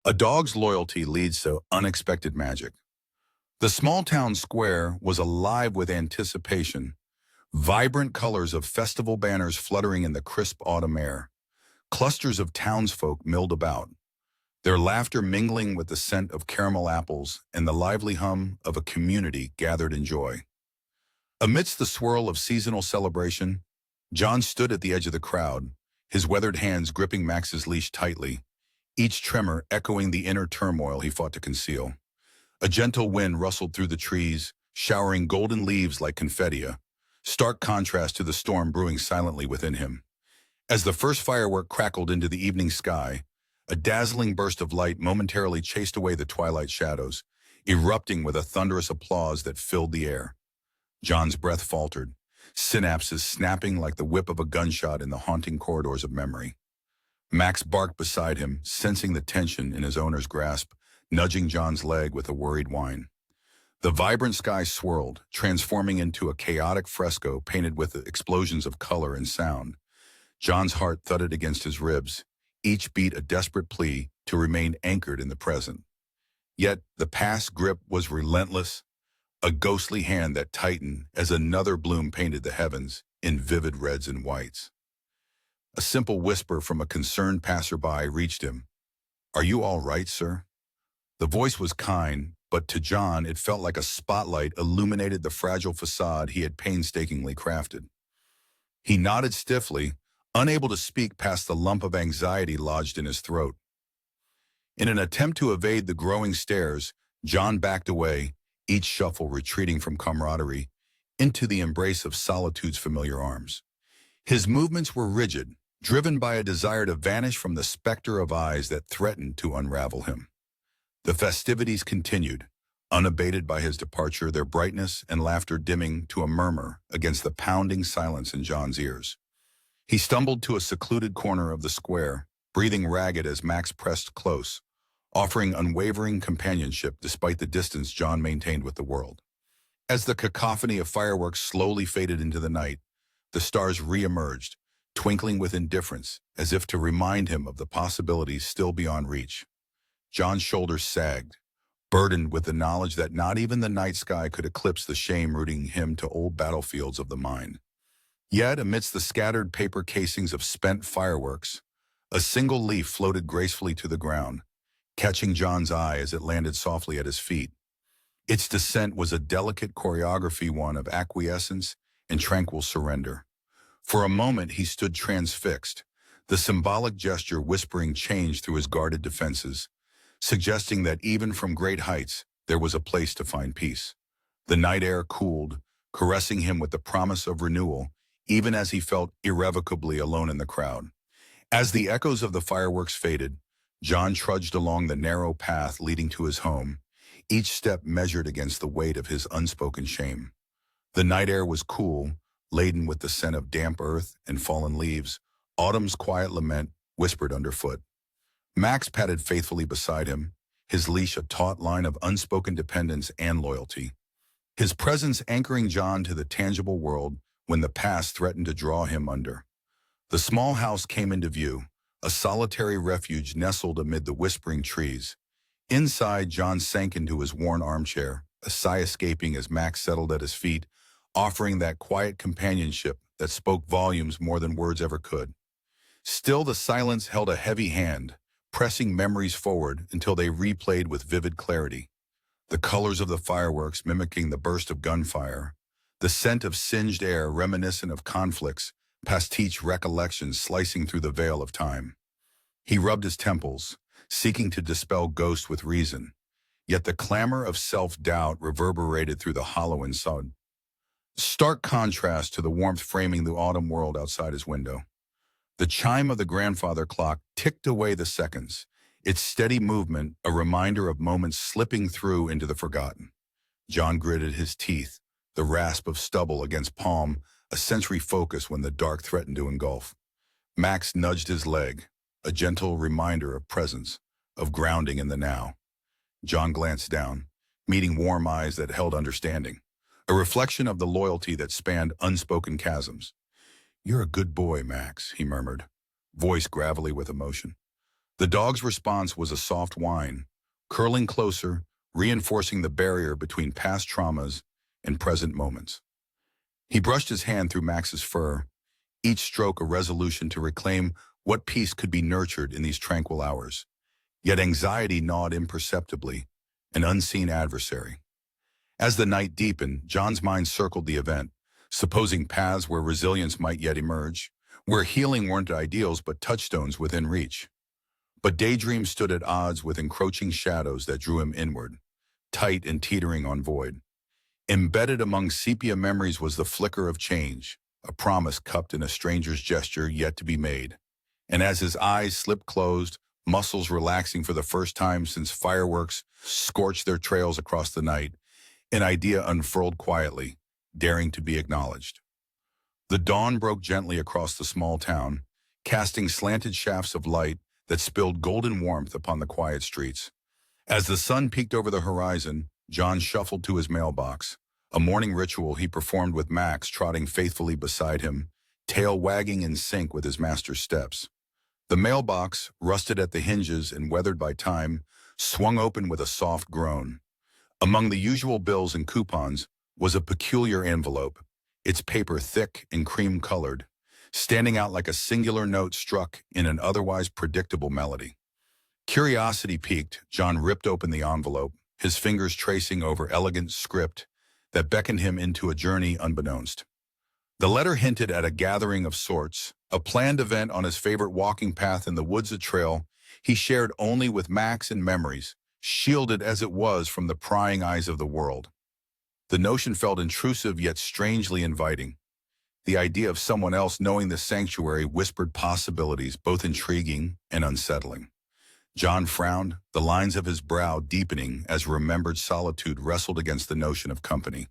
A dog's loyalty leads to unexpected magic. The small town square was alive with anticipation, vibrant colors of festival banners fluttering in the crisp autumn air. Clusters of townsfolk milled about, their laughter mingling with the scent of caramel apples and the lively hum of a community gathered in joy. Amidst the swirl of seasonal celebration, John stood at the edge of the crowd, his weathered hands gripping Max's leash tightly, each tremor echoing the inner turmoil he fought to conceal. A gentle wind rustled through the trees, showering golden leaves like confetti, a stark contrast to the storm brewing silently within him. As the first firework crackled into the evening sky, a dazzling burst of light momentarily chased away the twilight shadows, erupting with a thunderous applause that filled the air. John's breath faltered, synapses snapping like the whip of a gunshot in the haunting corridors of memory. Max barked beside him, sensing the tension in his owner's grasp, nudging John's leg with a worried whine. The vibrant sky swirled, transforming into a chaotic fresco painted with explosions of color and sound. John's heart thudded against his ribs, each beat a desperate plea to remain anchored in the present. Yet the past grip was relentless, a ghostly hand that tightened as another bloom painted the heavens in vivid reds and whites. A simple whisper from a concerned passerby reached him. "Are you all right, sir?" The voice was kind, but to John it felt like a spotlight illuminated the fragile facade he had painstakingly crafted. He nodded stiffly, unable to speak past the lump of anxiety lodged in his throat. In an attempt to evade the growing stares, John backed away, each shuffle retreating from camaraderie into the embrace of solitude's familiar arms. His movements were rigid, driven by a desire to vanish from the specter of eyes that threatened to unravel him. The festivities continued, unabated by his departure, their brightness and laughter dimming to a murmur against the pounding silence in John's ears. He stumbled to a secluded corner of the square, breathing ragged as Max pressed close, offering unwavering companionship despite the distance John maintained with the world. As the cacophony of fireworks slowly faded into the night, the stars re-emerged, twinkling with indifference, as if to remind him of the possibilities still beyond reach. John's shoulders sagged, burdened with the knowledge that not even the night sky could eclipse the shame rooting him to old battlefields of the mind. Yet, amidst the scattered paper casings of spent fireworks, a single leaf floated gracefully to the ground, catching John's eye as it landed softly at his feet. Its descent was a delicate choreography, one of acquiescence and tranquil surrender. For a moment he stood transfixed, the symbolic gesture whispering change through his guarded defenses, suggesting that even from great heights there was a place to find peace. The night air cooled, caressing him with the promise of renewal, even as he felt irrevocably alone in the crowd. As the echoes of the fireworks faded, John trudged along the narrow path leading to his home, each step measured against the weight of his unspoken shame. The night air was cool, laden with the scent of damp earth and fallen leaves, autumn's quiet lament whispered underfoot. Max padded faithfully beside him, his leash a taut line of unspoken dependence and loyalty. His presence anchoring John to the tangible world when the past threatened to draw him under. The small house came into view, a solitary refuge nestled amid the whispering trees. Inside, John sank into his worn armchair, a sigh escaping as Max settled at his feet, offering that quiet companionship that spoke volumes more than words ever could. Still, the silence held a heavy hand, pressing memories forward until they replayed with vivid clarity. The colors of the fireworks mimicking the burst of gunfire, the scent of singed air reminiscent of conflicts, pastiche recollections slicing through the veil of time. He rubbed his temples, seeking to dispel ghosts with reason, yet the clamor of self-doubt reverberated through the hollow inside. Stark contrast to the warmth framing the autumn world outside his window. The chime of the grandfather clock ticked away the seconds, its steady movement a reminder of moments slipping through into the forgotten. John gritted his teeth, the rasp of stubble against palm, a sensory focus when the dark threatened to engulf. Max nudged his leg, a gentle reminder of presence, of grounding in the now. John glanced down, meeting warm eyes that held understanding, a reflection of the loyalty that spanned unspoken chasms. "You're a good boy, Max," he murmured, voice gravelly with emotion. The dog's response was a soft whine, curling closer, reinforcing the barrier between past traumas and present moments. He brushed his hand through Max's fur, each stroke a resolution to reclaim what peace could be nurtured in these tranquil hours. Yet anxiety gnawed imperceptibly, an unseen adversary. As the night deepened, John's mind circled the event, supposing paths where resilience might yet emerge, where healing weren't ideals but touchstones within reach. But daydreams stood at odds with encroaching shadows that drew him inward, tight and teetering on void. Embedded among sepia memories was the flicker of change, a promise cupped in a stranger's gesture yet to be made. And as his eyes slipped closed, muscles relaxing for the first time since fireworks scorched their trails across the night, an idea unfurled quietly, daring to be acknowledged. The dawn broke gently across the small town, casting slanted shafts of light that spilled golden warmth upon the quiet streets. As the sun peeked over the horizon, John shuffled to his mailbox, a morning ritual he performed with Max trotting faithfully beside him, tail wagging in sync with his master's steps. The mailbox, rusted at the hinges and weathered by time, swung open with a soft groan. Among the usual bills and coupons was a peculiar envelope, its paper thick and cream-colored, standing out like a singular note struck in an otherwise predictable melody. Curiosity piqued, John ripped open the envelope, his fingers tracing over elegant script that beckoned him into a journey unbeknownst. The letter hinted at a gathering of sorts, a planned event on his favorite walking path in the woods, a trail he shared only with Max and memories, shielded as it was from the prying eyes of the world. The notion felt intrusive yet strangely inviting. The idea of someone else knowing the sanctuary whispered possibilities both intriguing and unsettling. John frowned, the lines of his brow deepening as remembered solitude wrestled against the notion of company.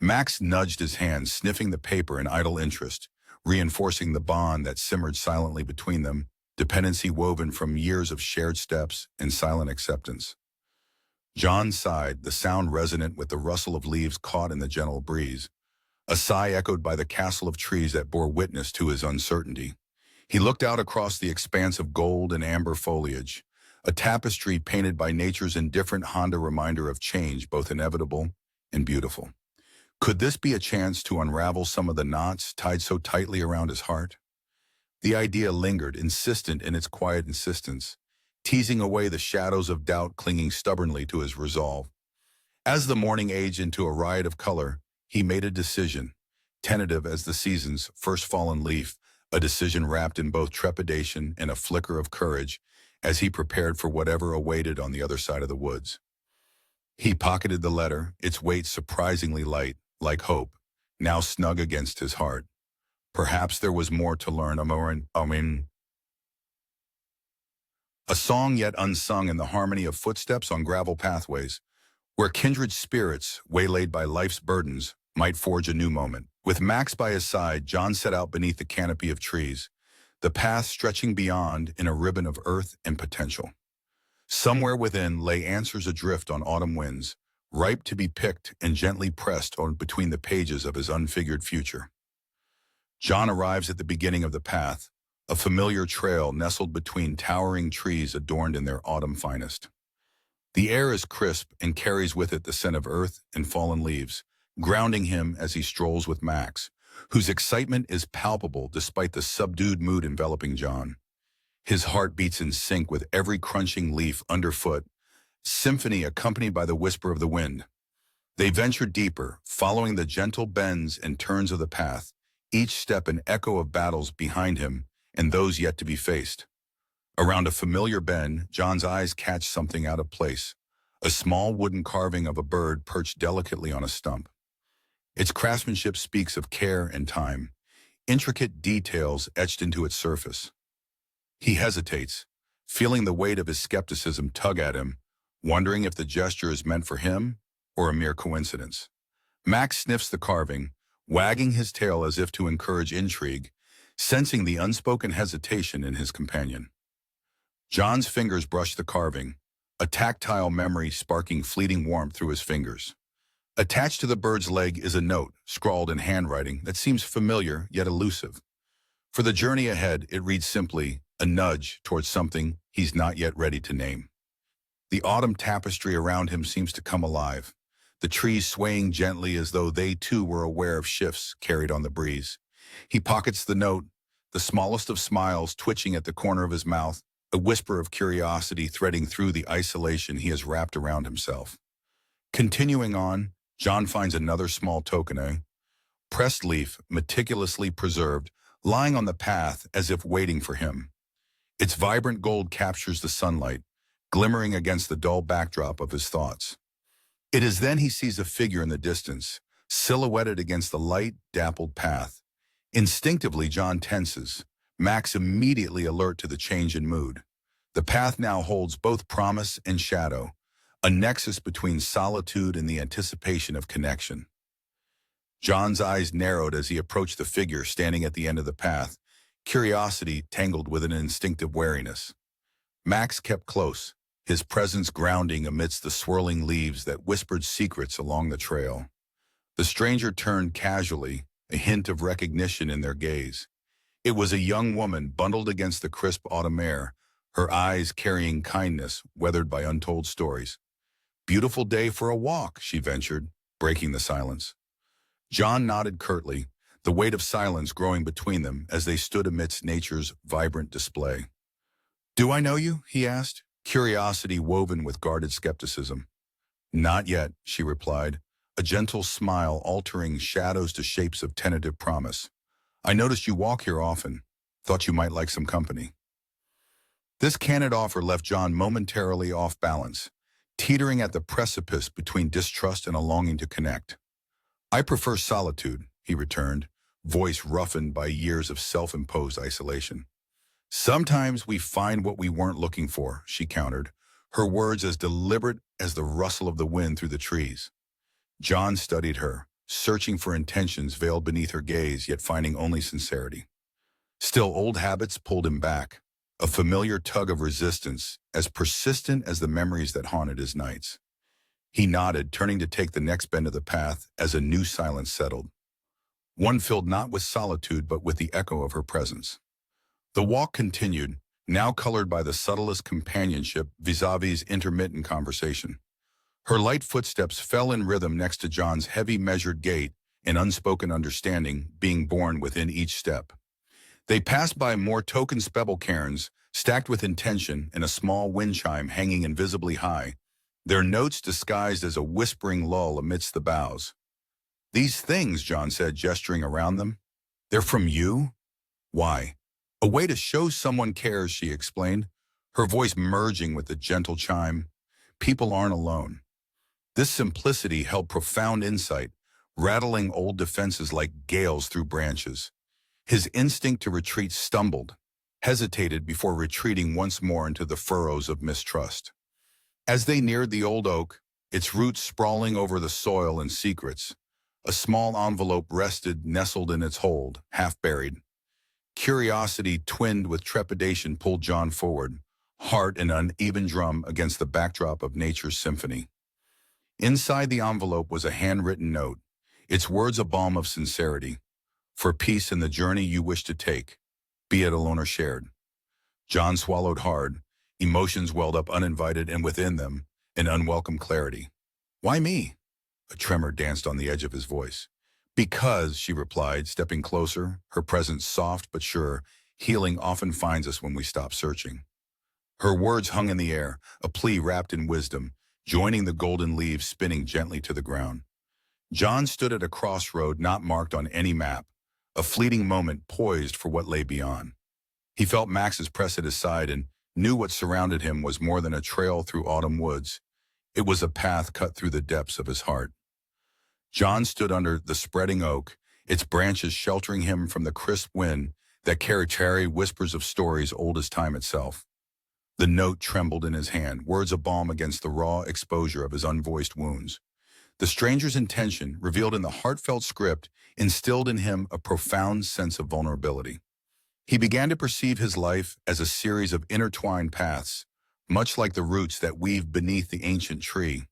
Max nudged his hand, sniffing the paper in idle interest, reinforcing the bond that simmered silently between them, dependency woven from years of shared steps and silent acceptance. John sighed, the sound resonant with the rustle of leaves caught in the gentle breeze, a sigh echoed by the castle of trees that bore witness to his uncertainty. He looked out across the expanse of gold and amber foliage, a tapestry painted by nature's indifferent Honda reminder of change, both inevitable and beautiful. Could this be a chance to unravel some of the knots tied so tightly around his heart? The idea lingered, insistent in its quiet insistence, teasing away the shadows of doubt clinging stubbornly to his resolve. As the morning aged into a riot of color, he made a decision, tentative as the season's first fallen leaf, a decision wrapped in both trepidation and a flicker of courage as he prepared for whatever awaited on the other side of the woods. He pocketed the letter, its weight surprisingly light, like hope, now snug against his heart. Perhaps there was more to learn. A song yet unsung in the harmony of footsteps on gravel pathways, where kindred spirits, waylaid by life's burdens, might forge a new moment. With Max by his side, John set out beneath the canopy of trees, the path stretching beyond in a ribbon of earth and potential. Somewhere within lay answers adrift on autumn winds, ripe to be picked and gently pressed on between the pages of his unfigured future. John arrives at the beginning of the path, a familiar trail nestled between towering trees adorned in their autumn finest. The air is crisp and carries with it the scent of earth and fallen leaves, grounding him as he strolls with Max, whose excitement is palpable despite the subdued mood enveloping John. His heart beats in sync with every crunching leaf underfoot, symphony accompanied by the whisper of the wind. They venture deeper, following the gentle bends and turns of the path, each step an echo of battles behind him and those yet to be faced. Around a familiar bend, John's eyes catch something out of place, a small wooden carving of a bird perched delicately on a stump. Its craftsmanship speaks of care and time, intricate details etched into its surface. He hesitates, feeling the weight of his skepticism tug at him, wondering if the gesture is meant for him or a mere coincidence. Max sniffs the carving, wagging his tail as if to encourage intrigue, sensing the unspoken hesitation in his companion. John's fingers brush the carving, a tactile memory sparking fleeting warmth through his fingers. Attached to the bird's leg is a note, scrawled in handwriting that seems familiar yet elusive. For the journey ahead, it reads simply, a nudge towards something he's not yet ready to name. The autumn tapestry around him seems to come alive, the trees swaying gently as though they too were aware of shifts carried on the breeze. He pockets the note, the smallest of smiles twitching at the corner of his mouth, a whisper of curiosity threading through the isolation he has wrapped around himself. Continuing on, John finds another small token, a pressed leaf, meticulously preserved, lying on the path as if waiting for him. Its vibrant gold captures the sunlight, glimmering against the dull backdrop of his thoughts. It is then he sees a figure in the distance, silhouetted against the light, dappled path. Instinctively, John tenses, Max immediately alert to the change in mood. The path now holds both promise and shadow, a nexus between solitude and the anticipation of connection. John's eyes narrowed as he approached the figure standing at the end of the path, curiosity tangled with an instinctive wariness. Max kept close, his presence grounding amidst the swirling leaves that whispered secrets along the trail. The stranger turned casually, a hint of recognition in their gaze. It was a young woman bundled against the crisp autumn air, her eyes carrying kindness weathered by untold stories. "Beautiful day for a walk," she ventured, breaking the silence. John nodded curtly, the weight of silence growing between them as they stood amidst nature's vibrant display. "Do I know you?" he asked, curiosity woven with guarded skepticism. "Not yet," she replied, a gentle smile altering shadows to shapes of tentative promise. "I noticed you walk here often. Thought you might like some company." This candid offer left John momentarily off balance, teetering at the precipice between distrust and a longing to connect. "I prefer solitude," he returned, voice roughened by years of self-imposed isolation. "Sometimes we find what we weren't looking for," she countered, her words as deliberate as the rustle of the wind through the trees. John studied her, searching for intentions veiled beneath her gaze, yet finding only sincerity. Still, old habits pulled him back, a familiar tug of resistance, as persistent as the memories that haunted his nights. He nodded, turning to take the next bend of the path as a new silence settled. One filled not with solitude but with the echo of her presence. The walk continued, now colored by the subtlest companionship vis-a-vis intermittent conversation. Her light footsteps fell in rhythm next to John's heavy measured gait, an unspoken understanding being born within each step. They passed by more token spebble cairns, stacked with intention, and a small wind chime hanging invisibly high, their notes disguised as a whispering lull amidst the boughs. "These things," John said, gesturing around them, "they're from you?" "Why? A way to show someone cares," she explained, her voice merging with the gentle chime. "People aren't alone." This simplicity held profound insight, rattling old defenses like gales through branches. His instinct to retreat stumbled, hesitated before retreating once more into the furrows of mistrust. As they neared the old oak, its roots sprawling over the soil and secrets, a small envelope rested nestled in its hold, half buried. Curiosity twinned with trepidation pulled John forward, heart an uneven drum against the backdrop of nature's symphony. Inside the envelope was a handwritten note, its words a balm of sincerity. "For peace in the journey you wish to take, be it alone or shared." John swallowed hard, emotions welled up uninvited, and within them, an unwelcome clarity. "Why me?" A tremor danced on the edge of his voice. "Because," she replied, stepping closer, her presence soft but sure, "healing often finds us when we stop searching." Her words hung in the air, a plea wrapped in wisdom, joining the golden leaves spinning gently to the ground. John stood at a crossroad not marked on any map, a fleeting moment poised for what lay beyond. He felt Max's press at his side and knew what surrounded him was more than a trail through autumn woods. It was a path cut through the depths of his heart. John stood under the spreading oak, its branches sheltering him from the crisp wind that carried whispers of stories old as time itself. The note trembled in his hand, words of balm against the raw exposure of his unvoiced wounds. The stranger's intention, revealed in the heartfelt script, instilled in him a profound sense of vulnerability. He began to perceive his life as a series of intertwined paths, much like the roots that weave beneath the ancient tree.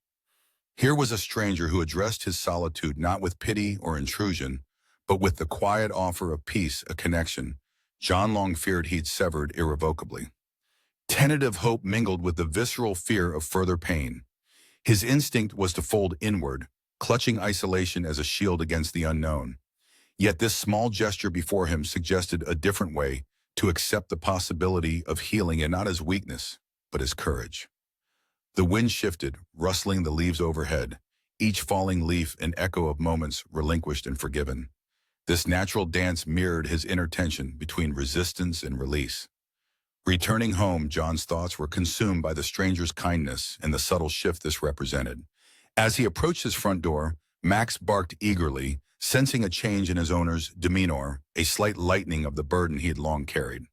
Here was a stranger who addressed his solitude not with pity or intrusion, but with the quiet offer of peace, a connection, John long feared he'd severed irrevocably. Tentative hope mingled with the visceral fear of further pain. His instinct was to fold inward, clutching isolation as a shield against the unknown. Yet this small gesture before him suggested a different way to accept the possibility of healing, and not as weakness, but as courage. The wind shifted, rustling the leaves overhead, each falling leaf an echo of moments relinquished and forgiven. This natural dance mirrored his inner tension between resistance and release. Returning home, John's thoughts were consumed by the stranger's kindness and the subtle shift this represented. As he approached his front door, Max barked eagerly, sensing a change in his owner's demeanor, a slight lightening of the burden he had long carried.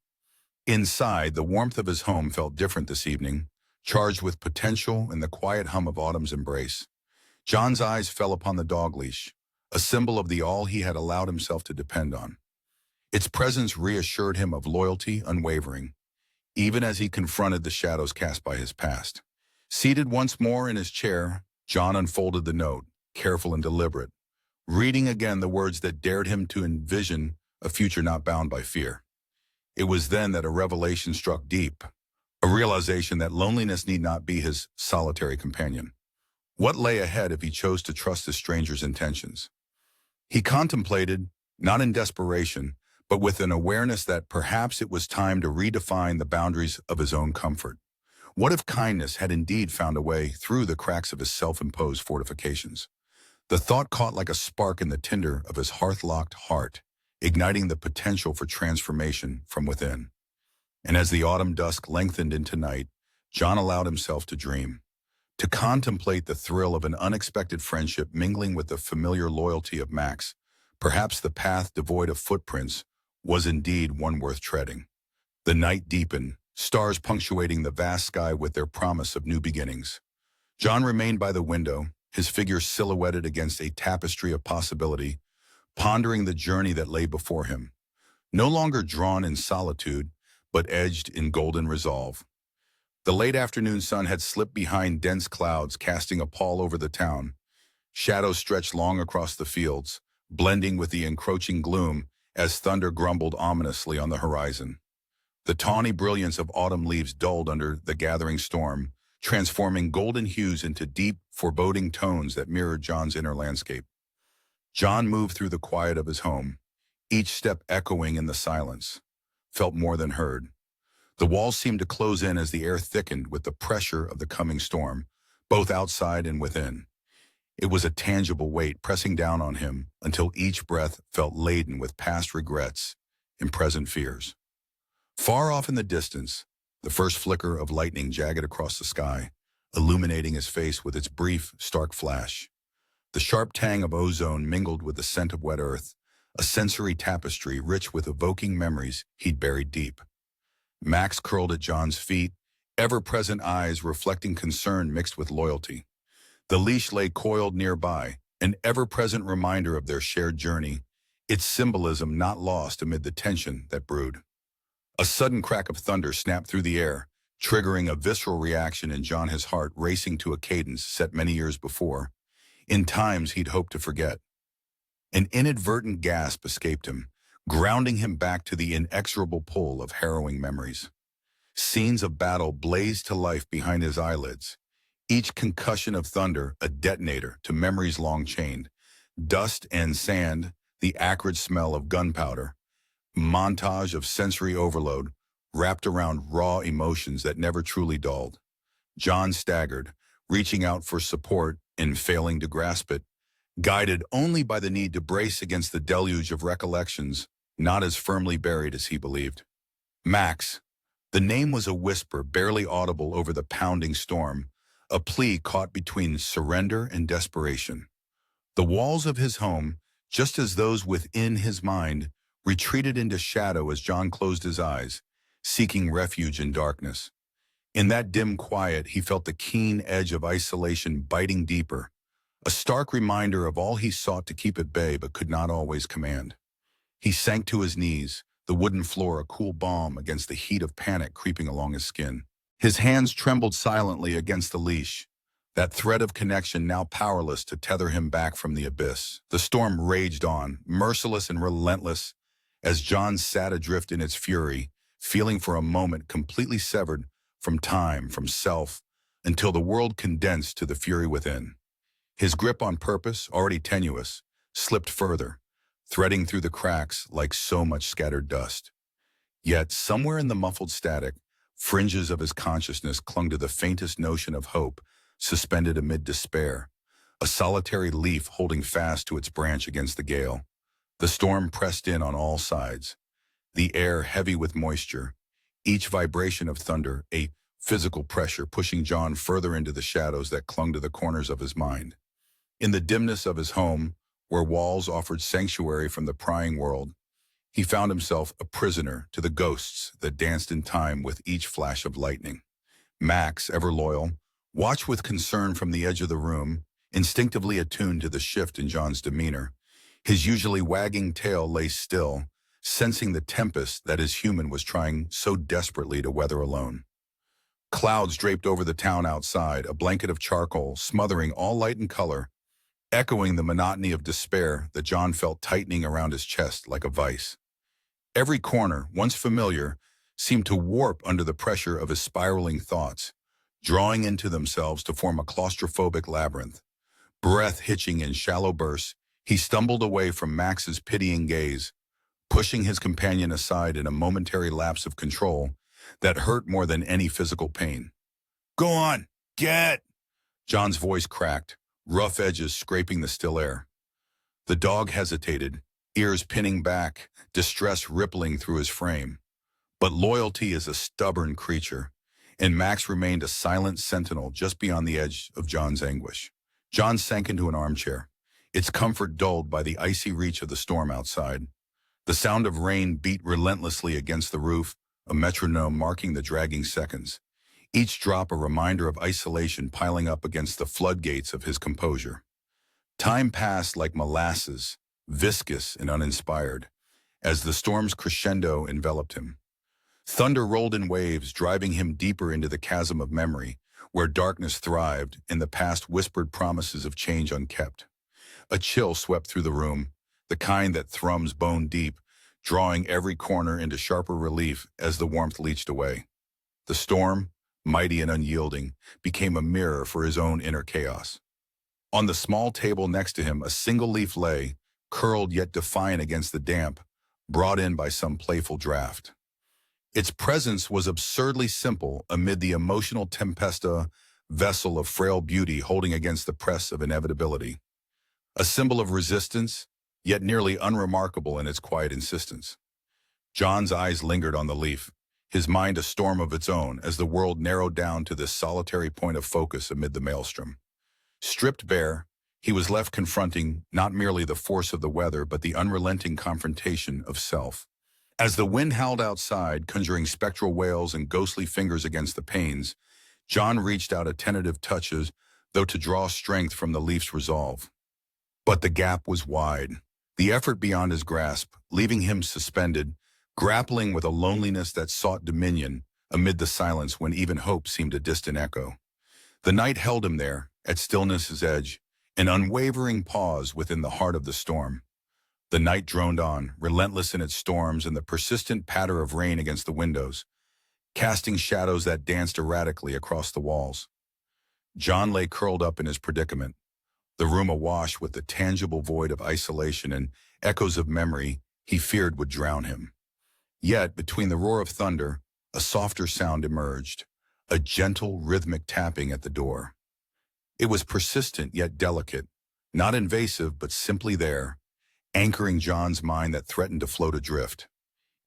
Inside, the warmth of his home felt different this evening, charged with potential and the quiet hum of autumn's embrace. John's eyes fell upon the dog leash, a symbol of the all he had allowed himself to depend on. Its presence reassured him of loyalty unwavering, even as he confronted the shadows cast by his past. Seated once more in his chair, John unfolded the note, careful and deliberate, reading again the words that dared him to envision a future not bound by fear. It was then that a revelation struck deep, a realization that loneliness need not be his solitary companion. What lay ahead if he chose to trust the stranger's intentions? He contemplated, not in desperation, but with an awareness that perhaps it was time to redefine the boundaries of his own comfort. What if kindness had indeed found a way through the cracks of his self-imposed fortifications? The thought caught like a spark in the tinder of his hearth-locked heart, igniting the potential for transformation from within. And as the autumn dusk lengthened into night, John allowed himself to dream, to contemplate the thrill of an unexpected friendship mingling with the familiar loyalty of Max. Perhaps the path devoid of footprints was indeed one worth treading. The night deepened, stars punctuating the vast sky with their promise of new beginnings. John remained by the window, his figure silhouetted against a tapestry of possibility, pondering the journey that lay before him, no longer drawn in solitude, but edged in golden resolve. The late afternoon sun had slipped behind dense clouds, casting a pall over the town. Shadows stretched long across the fields, blending with the encroaching gloom as thunder grumbled ominously on the horizon. The tawny brilliance of autumn leaves dulled under the gathering storm, transforming golden hues into deep, foreboding tones that mirrored John's inner landscape. John moved through the quiet of his home, each step echoing in the silence, felt more than heard. The walls seemed to close in as the air thickened with the pressure of the coming storm, both outside and within. It was a tangible weight pressing down on him until each breath felt laden with past regrets and present fears. Far off in the distance, the first flicker of lightning jagged across the sky, illuminating his face with its brief, stark flash. The sharp tang of ozone mingled with the scent of wet earth, a sensory tapestry rich with evoking memories he'd buried deep. Max curled at John's feet, ever-present eyes reflecting concern mixed with loyalty. The leash lay coiled nearby, an ever-present reminder of their shared journey, its symbolism not lost amid the tension that brewed. A sudden crack of thunder snapped through the air, triggering a visceral reaction in John, his heart racing to a cadence set many years before, in times he'd hoped to forget. An inadvertent gasp escaped him, grounding him back to the inexorable pull of harrowing memories. Scenes of battle blazed to life behind his eyelids, each concussion of thunder a detonator to memories long chained. Dust and sand, the acrid smell of gunpowder, montage of sensory overload wrapped around raw emotions that never truly dulled. John staggered, reaching out for support and failing to grasp it, guided only by the need to brace against the deluge of recollections not as firmly buried as he believed. Max. The name was a whisper barely audible over the pounding storm, a plea caught between surrender and desperation. The walls of his home, just as those within his mind, retreated into shadow as John closed his eyes, seeking refuge in darkness. In that dim quiet, he felt the keen edge of isolation biting deeper, a stark reminder of all he sought to keep at bay but could not always command. He sank to his knees, the wooden floor a cool balm against the heat of panic creeping along his skin. His hands trembled silently against the leash, that thread of connection now powerless to tether him back from the abyss. The storm raged on, merciless and relentless, as John sat adrift in its fury, feeling for a moment completely severed from time, from self, until the world condensed to the fury within. His grip on purpose, already tenuous, slipped further, threading through the cracks like so much scattered dust. Yet, somewhere in the muffled static, fringes of his consciousness clung to the faintest notion of hope, suspended amid despair, a solitary leaf holding fast to its branch against the gale. The storm pressed in on all sides, the air heavy with moisture, each vibration of thunder a physical pressure pushing John further into the shadows that clung to the corners of his mind. In the dimness of his home, where walls offered sanctuary from the prying world, he found himself a prisoner to the ghosts that danced in time with each flash of lightning. Max, ever loyal, watched with concern from the edge of the room, instinctively attuned to the shift in John's demeanor. His usually wagging tail lay still, sensing the tempest that his human was trying so desperately to weather alone. Clouds draped over the town outside, a blanket of charcoal smothering all light and color, echoing the monotony of despair that John felt tightening around his chest like a vice. Every corner, once familiar, seemed to warp under the pressure of his spiraling thoughts, drawing into themselves to form a claustrophobic labyrinth. Breath hitching in shallow bursts, he stumbled away from Max's pitying gaze, pushing his companion aside in a momentary lapse of control that hurt more than any physical pain. "Go on, get!" John's voice cracked, rough edges scraping the still air. The dog hesitated, ears pinning back, distress rippling through his frame. But loyalty is a stubborn creature, and Max remained a silent sentinel just beyond the edge of John's anguish. John sank into an armchair, its comfort dulled by the icy reach of the storm outside. The sound of rain beat relentlessly against the roof, a metronome marking the dragging seconds, each drop a reminder of isolation piling up against the floodgates of his composure. Time passed like molasses, viscous and uninspired, as the storm's crescendo enveloped him. Thunder rolled in waves, driving him deeper into the chasm of memory, where darkness thrived and the past whispered promises of change unkept. A chill swept through the room, the kind that thrums bone deep, drawing every corner into sharper relief as the warmth leached away. The storm, mighty and unyielding, became a mirror for his own inner chaos. On the small table next to him, a single leaf lay, curled yet defiant against the damp, brought in by some playful draft. Its presence was absurdly simple amid the emotional tempesta vessel of frail beauty holding against the press of inevitability. A symbol of resistance, yet nearly unremarkable in its quiet insistence. John's eyes lingered on the leaf, his mind a storm of its own as the world narrowed down to this solitary point of focus amid the maelstrom. Stripped bare, he was left confronting not merely the force of the weather but the unrelenting confrontation of self. As the wind howled outside, conjuring spectral wails and ghostly fingers against the panes, John reached out a tentative touches, though to draw strength from the leaf's resolve. But the gap was wide, the effort beyond his grasp, leaving him suspended, grappling with a loneliness that sought dominion amid the silence when even hope seemed a distant echo. The night held him there, at stillness's edge, an unwavering pause within the heart of the storm. The night droned on, relentless in its storms and the persistent patter of rain against the windows, casting shadows that danced erratically across the walls. John lay curled up in his predicament, the room awash with the tangible void of isolation and echoes of memory he feared would drown him. Yet, between the roar of thunder, a softer sound emerged, a gentle, rhythmic tapping at the door. It was persistent yet delicate, not invasive but simply there, anchoring John's mind that threatened to float adrift.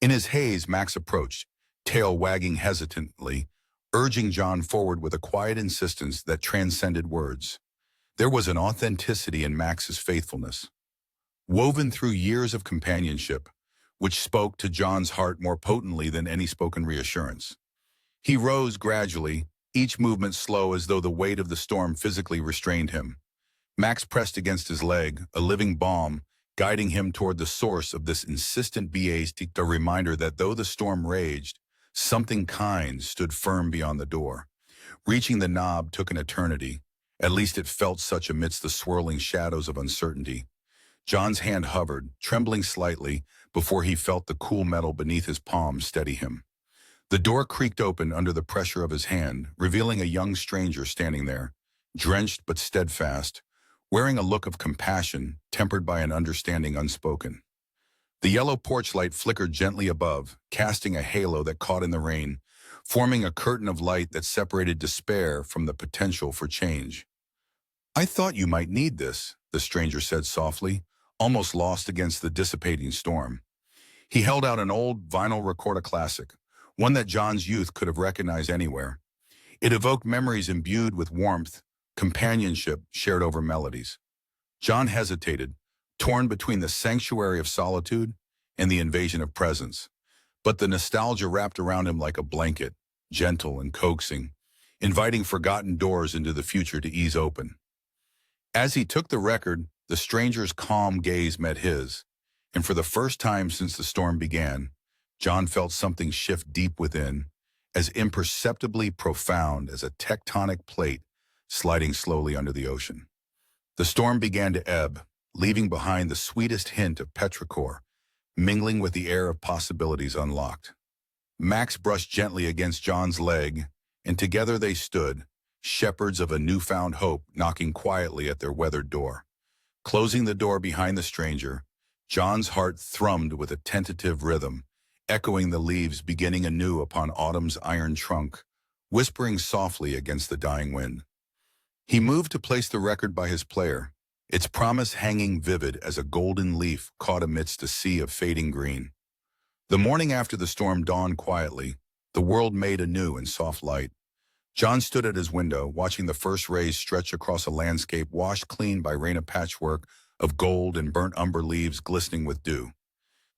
In his haze, Max approached, tail wagging hesitantly, urging John forward with a quiet insistence that transcended words. There was an authenticity in Max's faithfulness, woven through years of companionship, which spoke to John's heart more potently than any spoken reassurance. He rose gradually, each movement slow as though the weight of the storm physically restrained him. Max pressed against his leg, a living balm, guiding him toward the source of this insistent BAST, a reminder that though the storm raged, something kind stood firm beyond the door. Reaching the knob took an eternity. At least it felt such amidst the swirling shadows of uncertainty. John's hand hovered, trembling slightly, before he felt the cool metal beneath his palm steady him. The door creaked open under the pressure of his hand, revealing a young stranger standing there, drenched but steadfast, wearing a look of compassion tempered by an understanding unspoken. The yellow porch light flickered gently above, casting a halo that caught in the rain, forming a curtain of light that separated despair from the potential for change. "I thought you might need this," the stranger said softly, almost lost against the dissipating storm. He held out an old vinyl recorder classic, one that John's youth could have recognized anywhere. It evoked memories imbued with warmth, companionship shared over melodies. John hesitated, torn between the sanctuary of solitude and the invasion of presence. But the nostalgia wrapped around him like a blanket, gentle and coaxing, inviting forgotten doors into the future to ease open. As he took the record, the stranger's calm gaze met his, and for the first time since the storm began, John felt something shift deep within, as imperceptibly profound as a tectonic plate sliding slowly under the ocean. The storm began to ebb, leaving behind the sweetest hint of petrichor, mingling with the air of possibilities unlocked. Max brushed gently against John's leg, and together they stood, shepherds of a newfound hope knocking quietly at their weathered door. Closing the door behind the stranger, John's heart thrummed with a tentative rhythm, echoing the leaves beginning anew upon autumn's iron trunk, whispering softly against the dying wind. He moved to place the record by his player, its promise hanging vivid as a golden leaf caught amidst a sea of fading green. The morning after the storm dawned quietly, the world made anew in soft light. John stood at his window, watching the first rays stretch across a landscape washed clean by rain, a patchwork of gold and burnt umber leaves glistening with dew.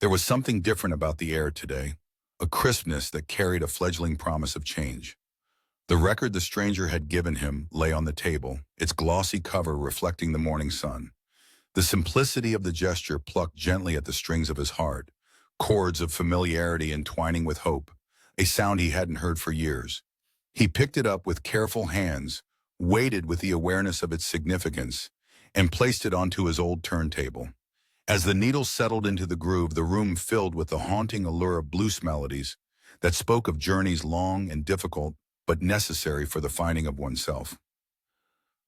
There was something different about the air today, a crispness that carried a fledgling promise of change. The record the stranger had given him lay on the table, its glossy cover reflecting the morning sun. The simplicity of the gesture plucked gently at the strings of his heart, chords of familiarity entwining with hope, a sound he hadn't heard for years. He picked it up with careful hands, weighted with the awareness of its significance, and placed it onto his old turntable. As the needle settled into the groove, the room filled with the haunting allure of blues melodies that spoke of journeys long and difficult, but necessary for the finding of oneself.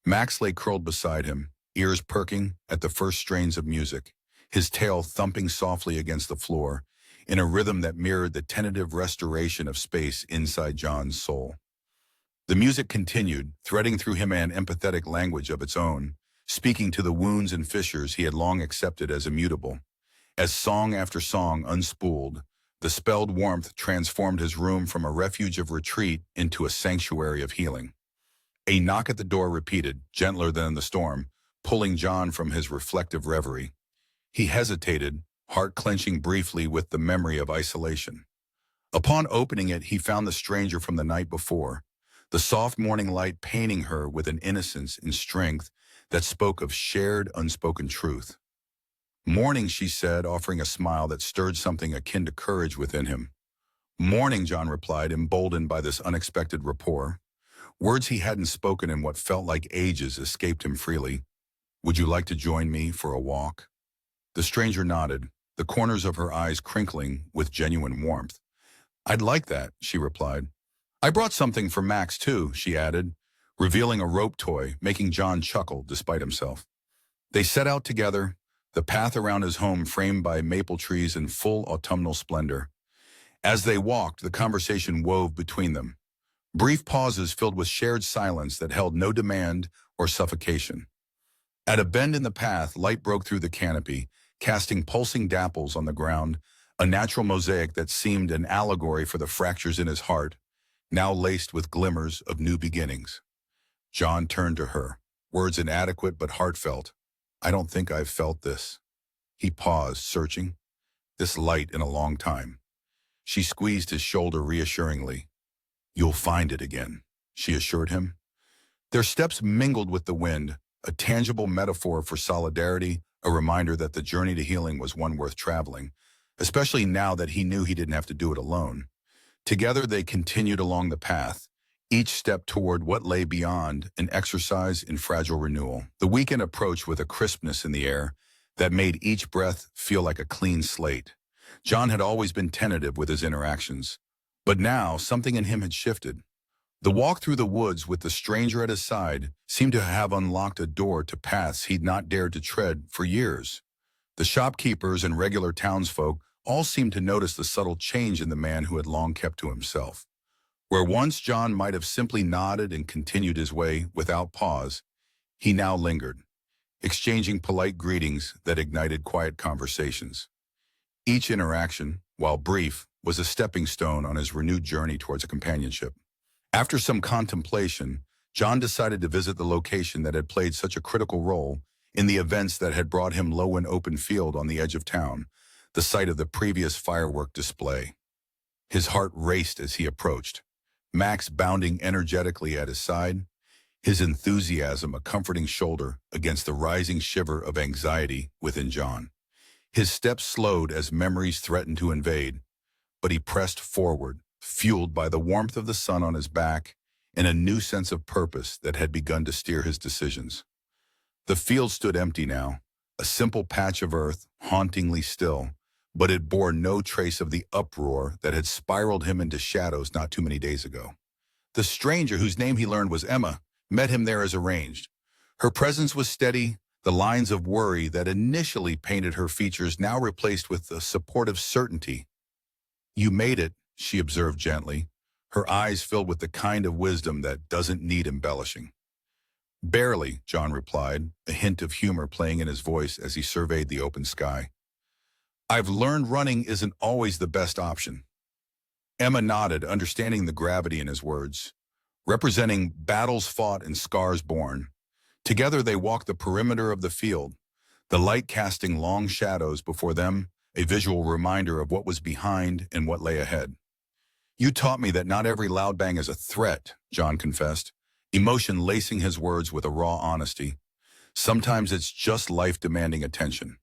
Max lay curled beside him, ears perking at the first strains of music, his tail thumping softly against the floor, in a rhythm that mirrored the tentative restoration of space inside John's soul. The music continued, threading through him an empathetic language of its own, speaking to the wounds and fissures he had long accepted as immutable. As song after song unspooled, the spelled warmth transformed his room from a refuge of retreat into a sanctuary of healing. A knock at the door repeated, gentler than the storm, pulling John from his reflective reverie. He hesitated, heart clenching briefly with the memory of isolation. Upon opening it, he found the stranger from the night before, the soft morning light painting her with an innocence and strength that spoke of shared, unspoken truth. "Morning," she said, offering a smile that stirred something akin to courage within him. "Morning," John replied, emboldened by this unexpected rapport. Words he hadn't spoken in what felt like ages escaped him freely. "Would you like to join me for a walk?" The stranger nodded, the corners of her eyes crinkling with genuine warmth. "I'd like that," she replied. "I brought something for Max, too," she added, revealing a rope toy, making John chuckle despite himself. They set out together, the path around his home framed by maple trees in full autumnal splendor. As they walked, the conversation wove between them. Brief pauses filled with shared silence that held no demand or suffocation. At a bend in the path, light broke through the canopy, casting pulsing dapples on the ground, a natural mosaic that seemed an allegory for the fractures in his heart, now laced with glimmers of new beginnings. John turned to her, words inadequate but heartfelt. "I don't think I've felt this." He paused, searching. "This light in a long time." She squeezed his shoulder reassuringly. "You'll find it again," she assured him. Their steps mingled with the wind, a tangible metaphor for solidarity, a reminder that the journey to healing was one worth traveling, especially now that he knew he didn't have to do it alone. Together they continued along the path, each step toward what lay beyond, an exercise in fragile renewal. The weekend approached with a crispness in the air that made each breath feel like a clean slate. John had always been tentative with his interactions, but now something in him had shifted. The walk through the woods with the stranger at his side seemed to have unlocked a door to paths he'd not dared to tread for years. The shopkeepers and regular townsfolk all seemed to notice the subtle change in the man who had long kept to himself. Where once John might have simply nodded and continued his way without pause, he now lingered, exchanging polite greetings that ignited quiet conversations. Each interaction, while brief, was a stepping stone on his renewed journey towards a companionship. After some contemplation, John decided to visit the location that had played such a critical role in the events that had brought him low in open field on the edge of town, the site of the previous firework display. His heart raced as he approached, Max bounding energetically at his side, his enthusiasm a comforting shoulder against the rising shiver of anxiety within John. His steps slowed as memories threatened to invade, but he pressed forward, fueled by the warmth of the sun on his back and a new sense of purpose that had begun to steer his decisions. The field stood empty now, a simple patch of earth, hauntingly still, but it bore no trace of the uproar that had spiraled him into shadows not too many days ago. The stranger, whose name he learned was Emma, met him there as arranged. Her presence was steady, the lines of worry that initially painted her features now replaced with a supportive certainty. "You made it," she observed gently, her eyes filled with the kind of wisdom that doesn't need embellishing. "Barely," John replied, a hint of humor playing in his voice as he surveyed the open sky. "I've learned running isn't always the best option." Emma nodded, understanding the gravity in his words, representing battles fought and scars borne. Together they walked the perimeter of the field, the light casting long shadows before them, a visual reminder of what was behind and what lay ahead. "You taught me that not every loud bang is a threat," John confessed, emotion lacing his words with a raw honesty. "Sometimes it's just life demanding attention."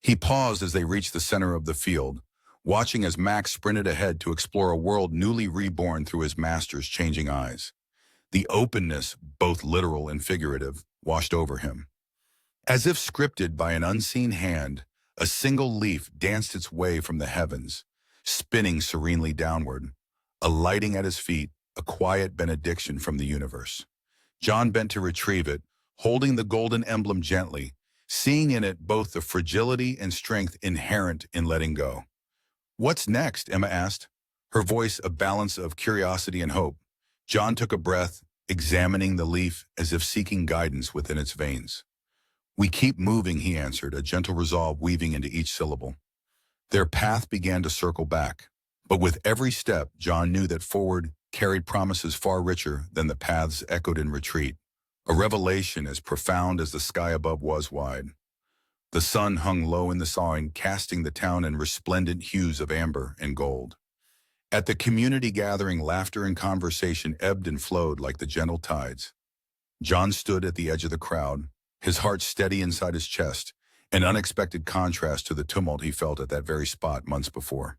He paused as they reached the center of the field, watching as Max sprinted ahead to explore a world newly reborn through his master's changing eyes. The openness, both literal and figurative, washed over him. As if scripted by an unseen hand, a single leaf danced its way from the heavens, spinning serenely downward, alighting at his feet, a quiet benediction from the universe. John bent to retrieve it, holding the golden emblem gently, seeing in it both the fragility and strength inherent in letting go. "What's next?" Emma asked, her voice a balance of curiosity and hope. John took a breath, examining the leaf as if seeking guidance within its veins. "We keep moving," he answered, a gentle resolve weaving into each syllable. Their path began to circle back, but with every step, John knew that forward carried promises far richer than the paths echoed in retreat, a revelation as profound as the sky above was wide. The sun hung low in the sawing, casting the town in resplendent hues of amber and gold. At the community gathering, laughter and conversation ebbed and flowed like the gentle tides. John stood at the edge of the crowd, his heart steady inside his chest, an unexpected contrast to the tumult he felt at that very spot months before.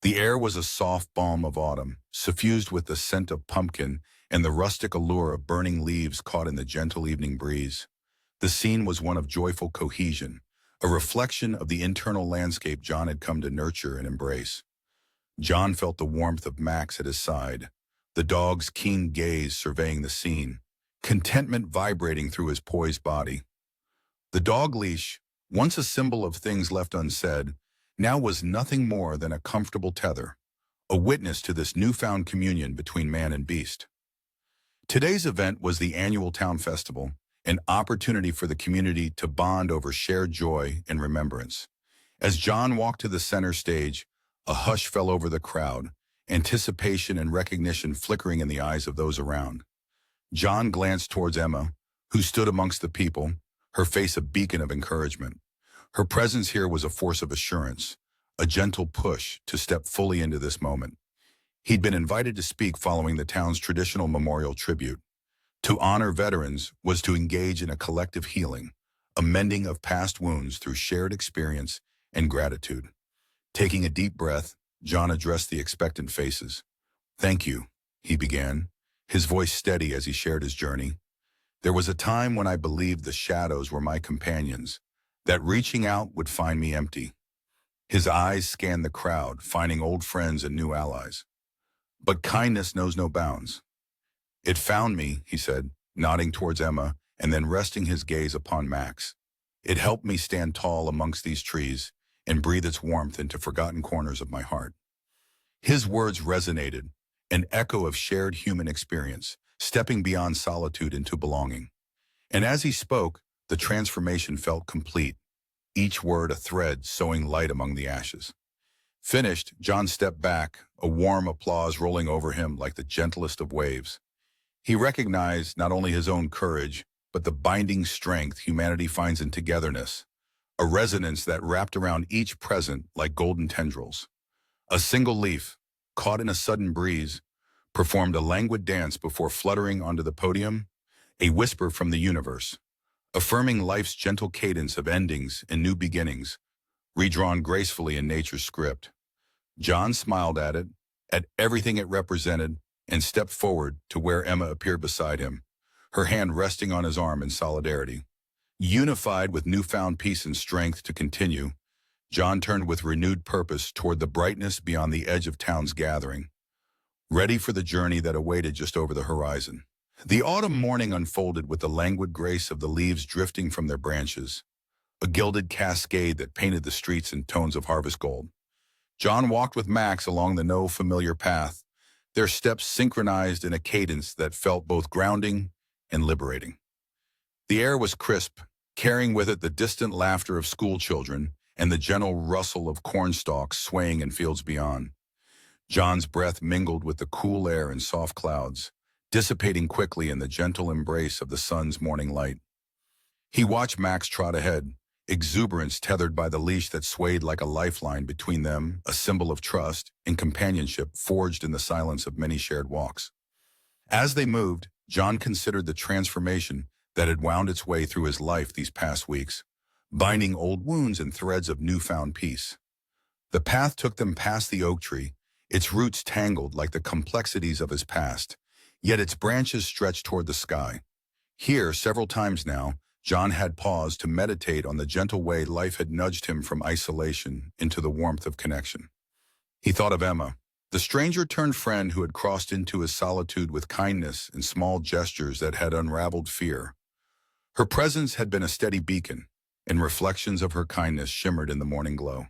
The air was a soft balm of autumn, suffused with the scent of pumpkin and the rustic allure of burning leaves caught in the gentle evening breeze. The scene was one of joyful cohesion, a reflection of the internal landscape John had come to nurture and embrace. John felt the warmth of Max at his side, the dog's keen gaze surveying the scene, contentment vibrating through his poised body. The dog leash, once a symbol of things left unsaid, now was nothing more than a comfortable tether, a witness to this newfound communion between man and beast. Today's event was the annual town festival, an opportunity for the community to bond over shared joy and remembrance. As John walked to the center stage, a hush fell over the crowd, anticipation and recognition flickering in the eyes of those around. John glanced towards Emma, who stood amongst the people, her face a beacon of encouragement. Her presence here was a force of assurance, a gentle push to step fully into this moment. He'd been invited to speak following the town's traditional memorial tribute. To honor veterans was to engage in a collective healing, a mending of past wounds through shared experience and gratitude. Taking a deep breath, John addressed the expectant faces. "Thank you," he began, his voice steady as he shared his journey. "There was a time when I believed the shadows were my companions, that reaching out would find me empty. His eyes scanned the crowd, finding old friends and new allies. But kindness knows no bounds. It found me, he said, nodding towards Emma and then resting his gaze upon Max. It helped me stand tall amongst these trees and breathe its warmth into forgotten corners of my heart. His words resonated, an echo of shared human experience, stepping beyond solitude into belonging. And as he spoke, the transformation felt complete, each word a thread sewing light among the ashes. Finished, John stepped back, a warm applause rolling over him like the gentlest of waves. He recognized not only his own courage, but the binding strength humanity finds in togetherness, a resonance that wrapped around each present like golden tendrils. A single leaf, caught in a sudden breeze, performed a languid dance before fluttering onto the podium, a whisper from the universe, affirming life's gentle cadence of endings and new beginnings, redrawn gracefully in nature's script. John smiled at everything it represented, and stepped forward to where Emma appeared beside him, her hand resting on his arm in solidarity. Unified with newfound peace and strength to continue, John turned with renewed purpose toward the brightness beyond the edge of town's gathering, ready for the journey that awaited just over the horizon. The autumn morning unfolded with the languid grace of the leaves drifting from their branches, a gilded cascade that painted the streets in tones of harvest gold. John walked with Max along the no-familiar path, their steps synchronized in a cadence that felt both grounding and liberating. The air was crisp, carrying with it the distant laughter of schoolchildren and the gentle rustle of cornstalks swaying in fields beyond. John's breath mingled with the cool air and soft clouds, dissipating quickly in the gentle embrace of the sun's morning light. He watched Max trot ahead, exuberance tethered by the leash that swayed like a lifeline between them, a symbol of trust and companionship forged in the silence of many shared walks. As they moved, John considered the transformation that had wound its way through his life these past weeks, binding old wounds in threads of newfound peace. The path took them past the oak tree, its roots tangled like the complexities of his past, yet its branches stretched toward the sky. Here, several times now, John had paused to meditate on the gentle way life had nudged him from isolation into the warmth of connection. He thought of Emma, the stranger-turned-friend who had crossed into his solitude with kindness and small gestures that had unraveled fear. Her presence had been a steady beacon, and reflections of her kindness shimmered in the morning glow.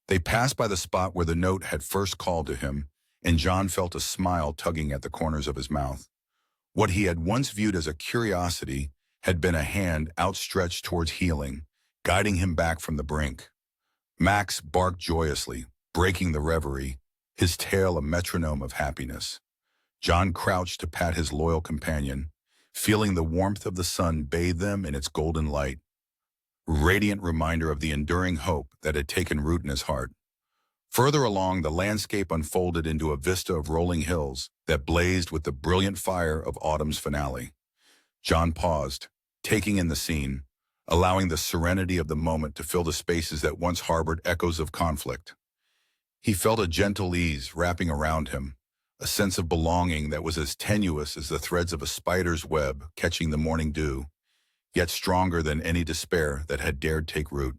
They passed by the spot where the note had first called to him, and John felt a smile tugging at the corners of his mouth. What he had once viewed as a curiosity had been a hand outstretched towards healing, guiding him back from the brink. Max barked joyously, breaking the reverie, his tail a metronome of happiness. John crouched to pat his loyal companion, feeling the warmth of the sun bathe them in its golden light, radiant reminder of the enduring hope that had taken root in his heart. Further along, the landscape unfolded into a vista of rolling hills that blazed with the brilliant fire of autumn's finale. John paused, taking in the scene, allowing the serenity of the moment to fill the spaces that once harbored echoes of conflict. He felt a gentle ease wrapping around him, a sense of belonging that was as tenuous as the threads of a spider's web catching the morning dew, yet stronger than any despair that had dared take root.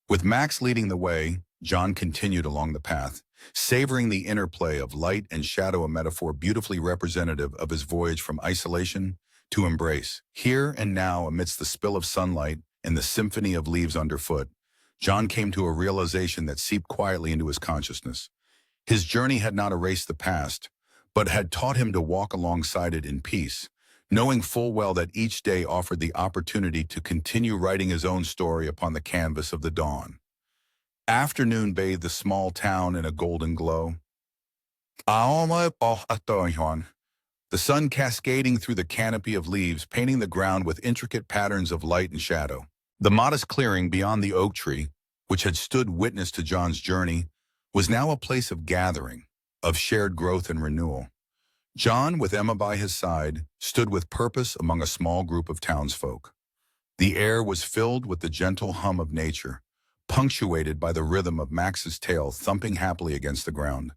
With Max leading the way, John continued along the path, savoring the interplay of light and shadow, a metaphor beautifully representative of his voyage from isolation to embrace. Here and now, amidst the spill of sunlight and the symphony of leaves underfoot, John came to a realization that seeped quietly into his consciousness. His journey had not erased the past, but had taught him to walk alongside it in peace, knowing full well that each day offered the opportunity to continue writing his own story upon the canvas of the dawn. Afternoon bathed the small town in a golden glow. The sun cascading through the canopy of leaves, painting the ground with intricate patterns of light and shadow. The modest clearing beyond the oak tree, which had stood witness to John's journey, was now a place of gathering, of shared growth and renewal. John, with Emma by his side, stood with purpose among a small group of townsfolk. The air was filled with the gentle hum of nature, punctuated by the rhythm of Max's tail thumping happily against the ground.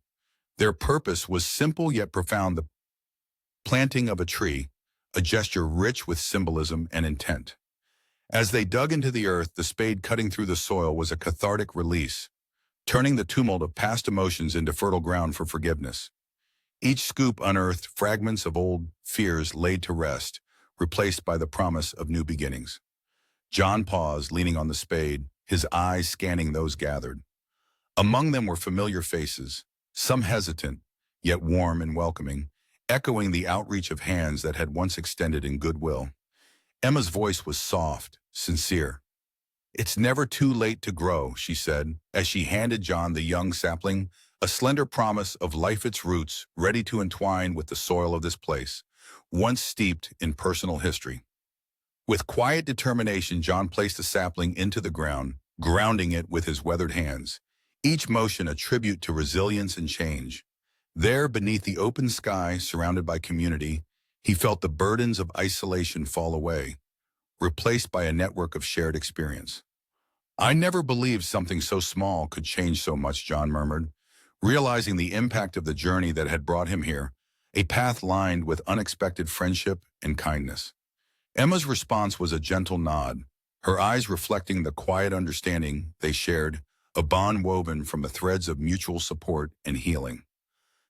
Their purpose was simple yet profound, the planting of a tree, a gesture rich with symbolism and intent. As they dug into the earth, the spade cutting through the soil was a cathartic release, turning the tumult of past emotions into fertile ground for forgiveness. Each scoop unearthed fragments of old fears laid to rest, replaced by the promise of new beginnings. John paused, leaning on the spade, his eyes scanning those gathered. Among them were familiar faces, some hesitant, yet warm and welcoming, echoing the outreach of hands that had once extended in goodwill. Emma's voice was soft, sincere. "It's never too late to grow," she said, as she handed John the young sapling, a slender promise of life its roots, ready to entwine with the soil of this place, once steeped in personal history. With quiet determination, John placed the sapling into the ground, grounding it with his weathered hands, each motion a tribute to resilience and change. There, beneath the open sky, surrounded by community, he felt the burdens of isolation fall away, replaced by a network of shared experience. "I never believed something so small could change so much," John murmured, realizing the impact of the journey that had brought him here, a path lined with unexpected friendship and kindness. Emma's response was a gentle nod, her eyes reflecting the quiet understanding they shared, a bond woven from the threads of mutual support and healing.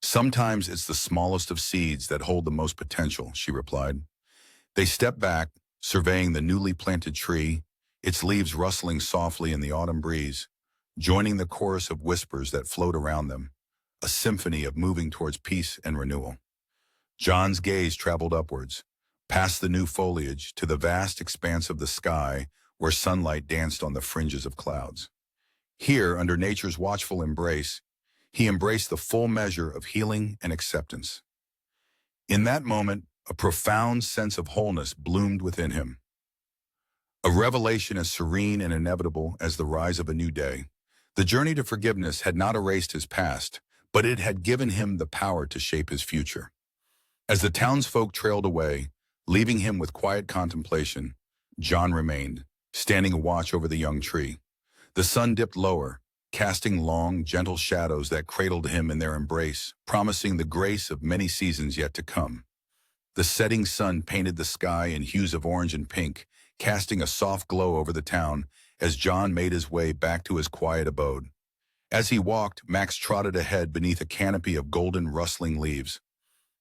"Sometimes it's the smallest of seeds that hold the most potential," she replied. They stepped back, surveying the newly planted tree, its leaves rustling softly in the autumn breeze, joining the chorus of whispers that flowed around them, a symphony of moving towards peace and renewal. John's gaze traveled upwards, past the new foliage to the vast expanse of the sky where sunlight danced on the fringes of clouds. Here, under nature's watchful embrace, he embraced the full measure of healing and acceptance. In that moment, a profound sense of wholeness bloomed within him, a revelation as serene and inevitable as the rise of a new day. The journey to forgiveness had not erased his past, but it had given him the power to shape his future. As the townsfolk trailed away, leaving him with quiet contemplation, John remained, standing a watch over the young tree. The sun dipped lower, casting long, gentle shadows that cradled him in their embrace, promising the grace of many seasons yet to come. The setting sun painted the sky in hues of orange and pink, casting a soft glow over the town as John made his way back to his quiet abode. As he walked, Max trotted ahead beneath a canopy of golden rustling leaves.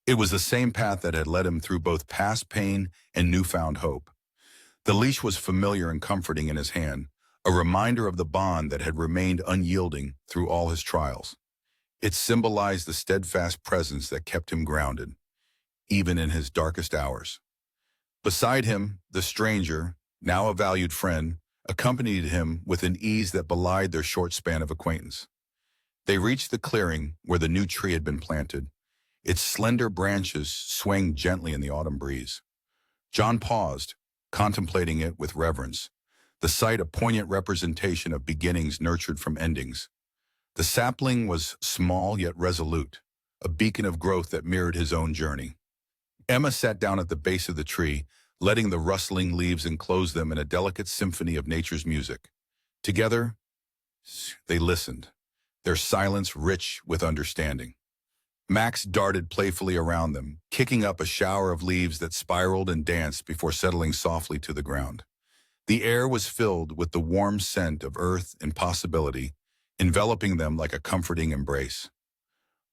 It was the same path that had led him through both past pain and newfound hope. The leash was familiar and comforting in his hand, a reminder of the bond that had remained unyielding through all his trials. It symbolized the steadfast presence that kept him grounded, even in his darkest hours. Beside him, the stranger, now a valued friend, accompanied him with an ease that belied their short span of acquaintance. They reached the clearing where the new tree had been planted, its slender branches swaying gently in the autumn breeze. John paused, contemplating it with reverence, the sight a poignant representation of beginnings nurtured from endings. The sapling was small yet resolute, a beacon of growth that mirrored his own journey. Emma sat down at the base of the tree, letting the rustling leaves enclose them in a delicate symphony of nature's music. Together, they listened, their silence rich with understanding. Max darted playfully around them, kicking up a shower of leaves that spiraled and danced before settling softly to the ground. The air was filled with the warm scent of earth and possibility, enveloping them like a comforting embrace.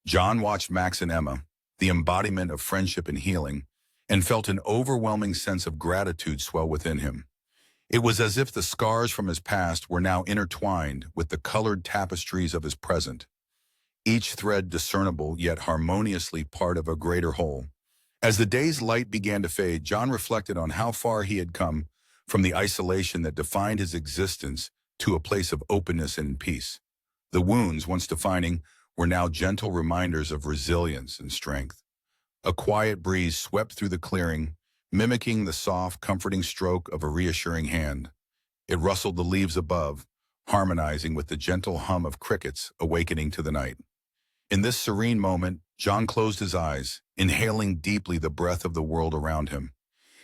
John watched Max and Emma, the embodiment of friendship and healing, and felt an overwhelming sense of gratitude swell within him. It was as if the scars from his past were now intertwined with the colored tapestries of his present, each thread discernible yet harmoniously part of a greater whole. As the day's light began to fade, John reflected on how far he had come from the isolation that defined his existence to a place of openness and peace. The wounds, once defining, were now gentle reminders of resilience and strength. A quiet breeze swept through the clearing, mimicking the soft, comforting stroke of a reassuring hand. It rustled the leaves above, harmonizing with the gentle hum of crickets awakening to the night. In this serene moment, John closed his eyes, inhaling deeply the breath of the world around him.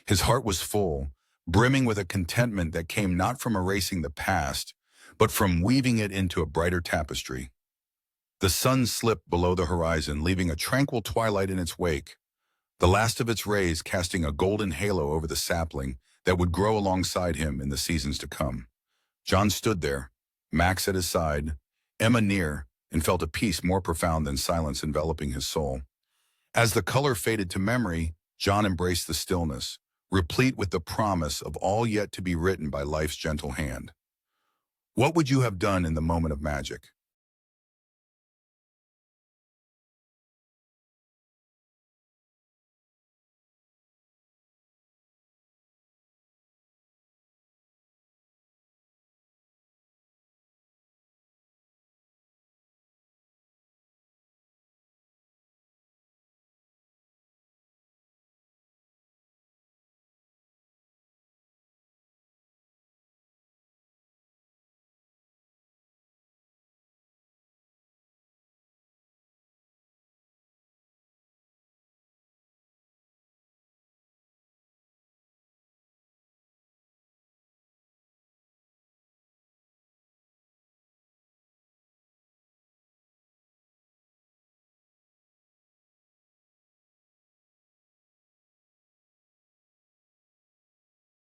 His heart was full, brimming with a contentment that came not from erasing the past, but from weaving it into a brighter tapestry. The sun slipped below the horizon, leaving a tranquil twilight in its wake, the last of its rays casting a golden halo over the sapling that would grow alongside him in the seasons to come. John stood there, Max at his side, Emma near, and felt a peace more profound than silence enveloping his soul. As the color faded to memory, John embraced the stillness, replete with the promise of all yet to be written by life's gentle hand. What would you have done in the moment of magic?